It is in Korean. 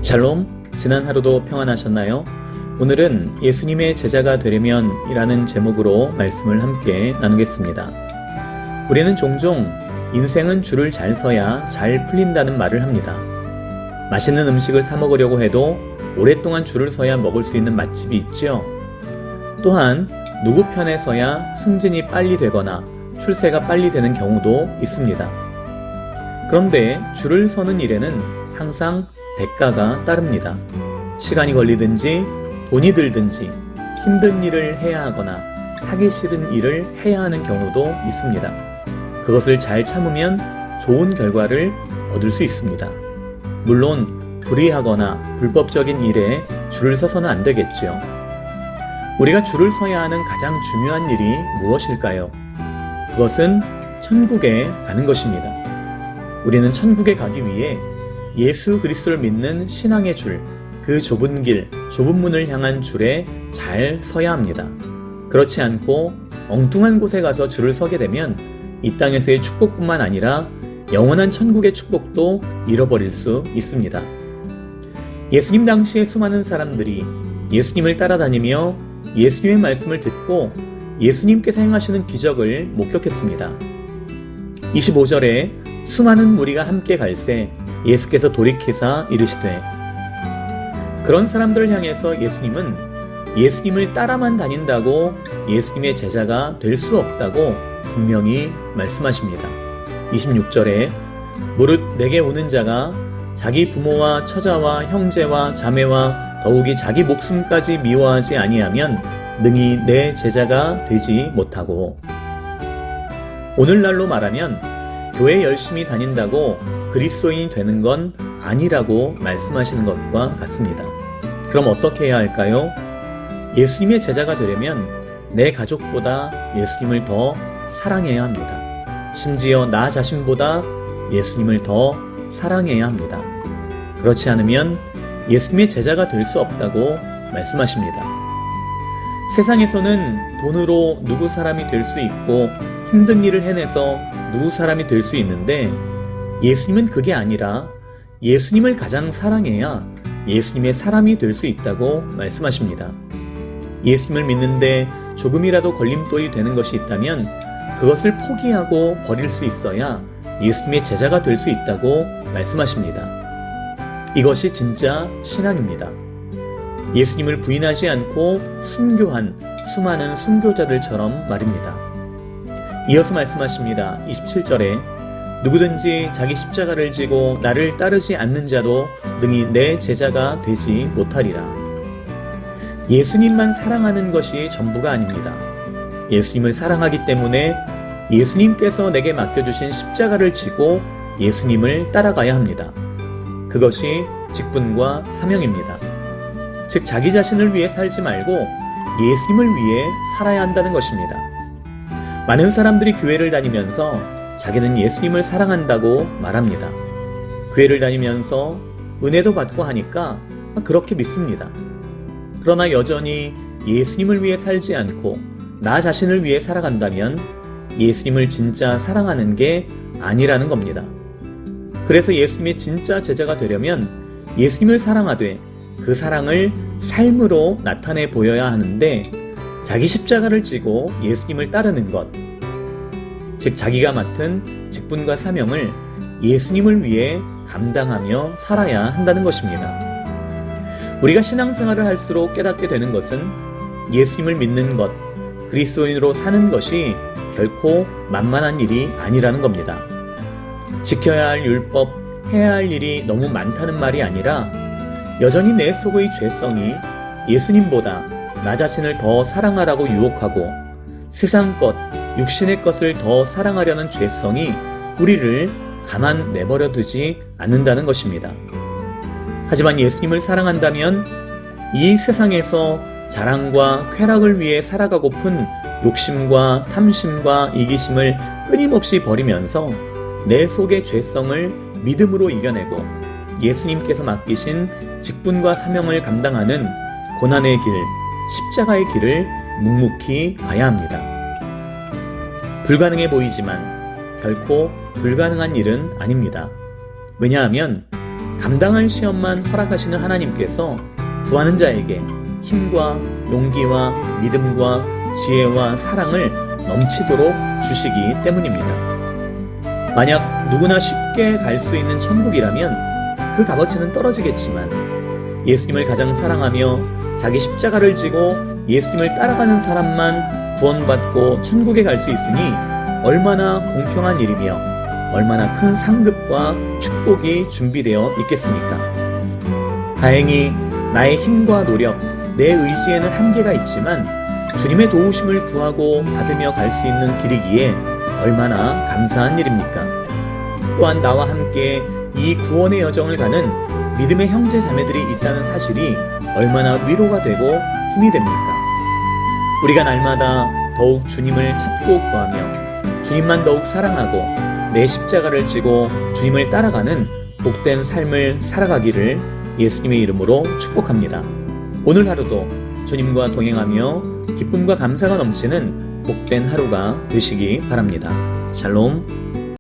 샬롬, 지난 하루도 평안하셨나요? 오늘은 예수님의 제자가 되려면 이라는 제목으로 말씀을 함께 나누겠습니다. 우리는 종종 인생은 줄을 잘 서야 잘 풀린다는 말을 합니다. 맛있는 음식을 사 먹으려고 해도 오랫동안 줄을 서야 먹을 수 있는 맛집이 있죠. 또한 누구 편에 서야 승진이 빨리 되거나 출세가 빨리 되는 경우도 있습니다. 그런데 줄을 서는 일에는 항상 대가가 따릅니다. 시간이 걸리든지 돈이 들든지 힘든 일을 해야 하거나 하기 싫은 일을 해야 하는 경우도 있습니다. 그것을 잘 참으면 좋은 결과를 얻을 수 있습니다. 물론 불의하거나 불법적인 일에 줄을 서서는 안 되겠죠. 우리가 줄을 서야 하는 가장 중요한 일이 무엇일까요? 그것은 천국에 가는 것입니다. 우리는 천국에 가기 위해 예수 그리스도를 믿는 신앙의 줄, 그 좁은 길, 좁은 문을 향한 줄에 잘 서야 합니다. 그렇지 않고 엉뚱한 곳에 가서 줄을 서게 되면 이 땅에서의 축복뿐만 아니라 영원한 천국의 축복도 잃어버릴 수 있습니다. 예수님 당시에 수많은 사람들이 예수님을 따라다니며 예수님의 말씀을 듣고 예수님께서 행하시는 기적을 목격했습니다. 25절에 수많은 무리가 함께 갈새 예수께서 돌이키사 이르시되, 그런 사람들을 향해서 예수님은 예수님을 따라만 다닌다고 예수님의 제자가 될 수 없다고 분명히 말씀하십니다. 26절에 무릇 내게 오는 자가 자기 부모와 처자와 형제와 자매와 더욱이 자기 목숨까지 미워하지 아니하면 능히 내 제자가 되지 못하고, 오늘날로 말하면 교회 열심히 다닌다고 그리스도인이 되는 건 아니라고 말씀하시는 것과 같습니다. 그럼 어떻게 해야 할까요? 예수님의 제자가 되려면 내 가족보다 예수님을 더 사랑해야 합니다. 심지어 나 자신보다 예수님을 더 사랑해야 합니다. 그렇지 않으면 예수님의 제자가 될 수 없다고 말씀하십니다. 세상에서는 돈으로 누구 사람이 될 수 있고 힘든 일을 해내서 누구 사람이 될 수 있는데, 예수님은 그게 아니라 예수님을 가장 사랑해야 예수님의 사람이 될 수 있다고 말씀하십니다. 예수님을 믿는데 조금이라도 걸림돌이 되는 것이 있다면 그것을 포기하고 버릴 수 있어야 예수님의 제자가 될 수 있다고 말씀하십니다. 이것이 진짜 신앙입니다. 예수님을 부인하지 않고 순교한 수많은 순교자들처럼 말입니다. 이어서 말씀하십니다. 27절에 누구든지 자기 십자가를 지고 나를 따르지 않는 자도 능히 내 제자가 되지 못하리라. 예수님만 사랑하는 것이 전부가 아닙니다. 예수님을 사랑하기 때문에 예수님께서 내게 맡겨주신 십자가를 지고 예수님을 따라가야 합니다. 그것이 직분과 사명입니다. 즉 자기 자신을 위해 살지 말고 예수님을 위해 살아야 한다는 것입니다. 많은 사람들이 교회를 다니면서 자기는 예수님을 사랑한다고 말합니다. 교회를 다니면서 은혜도 받고 하니까 그렇게 믿습니다. 그러나 여전히 예수님을 위해 살지 않고 나 자신을 위해 살아간다면 예수님을 진짜 사랑하는 게 아니라는 겁니다. 그래서 예수님의 진짜 제자가 되려면 예수님을 사랑하되 그 사랑을 삶으로 나타내 보여야 하는데, 자기 십자가를 지고 예수님을 따르는 것, 즉 자기가 맡은 직분과 사명을 예수님을 위해 감당하며 살아야 한다는 것입니다. 우리가 신앙생활을 할수록 깨닫게 되는 것은 예수님을 믿는 것, 그리스도인으로 사는 것이 결코 만만한 일이 아니라는 겁니다. 지켜야 할 율법, 해야 할 일이 너무 많다는 말이 아니라 여전히 내 속의 죄성이 예수님보다 나 자신을 더 사랑하라고 유혹하고 세상 것, 육신의 것을 더 사랑하려는 죄성이 우리를 가만 내버려 두지 않는다는 것입니다. 하지만 예수님을 사랑한다면 이 세상에서 자랑과 쾌락을 위해 살아가고픈 욕심과 탐심과 이기심을 끊임없이 버리면서 내 속의 죄성을 믿음으로 이겨내고 예수님께서 맡기신 직분과 사명을 감당하는 고난의 길, 십자가의 길을 묵묵히 가야 합니다. 불가능해 보이지만 결코 불가능한 일은 아닙니다. 왜냐하면 감당할 시험만 허락하시는 하나님께서 구하는 자에게 힘과 용기와 믿음과 지혜와 사랑을 넘치도록 주시기 때문입니다. 만약 누구나 쉽게 갈 수 있는 천국이라면 그 값어치는 떨어지겠지만 예수님을 가장 사랑하며 자기 십자가를 지고 예수님을 따라가는 사람만 구원받고 천국에 갈 수 있으니 얼마나 공평한 일이며 얼마나 큰 상급과 축복이 준비되어 있겠습니까? 다행히 나의 힘과 노력, 내 의지에는 한계가 있지만 주님의 도우심을 구하고 받으며 갈 수 있는 길이기에 얼마나 감사한 일입니까? 또한 나와 함께 이 구원의 여정을 가는 믿음의 형제 자매들이 있다는 사실이 얼마나 위로가 되고 힘이 됩니까? 우리가 날마다 더욱 주님을 찾고 구하며 주님만 더욱 사랑하고 내 십자가를 지고 주님을 따라가는 복된 삶을 살아가기를 예수님의 이름으로 축복합니다. 오늘 하루도 주님과 동행하며 기쁨과 감사가 넘치는 복된 하루가 되시기 바랍니다. 샬롬.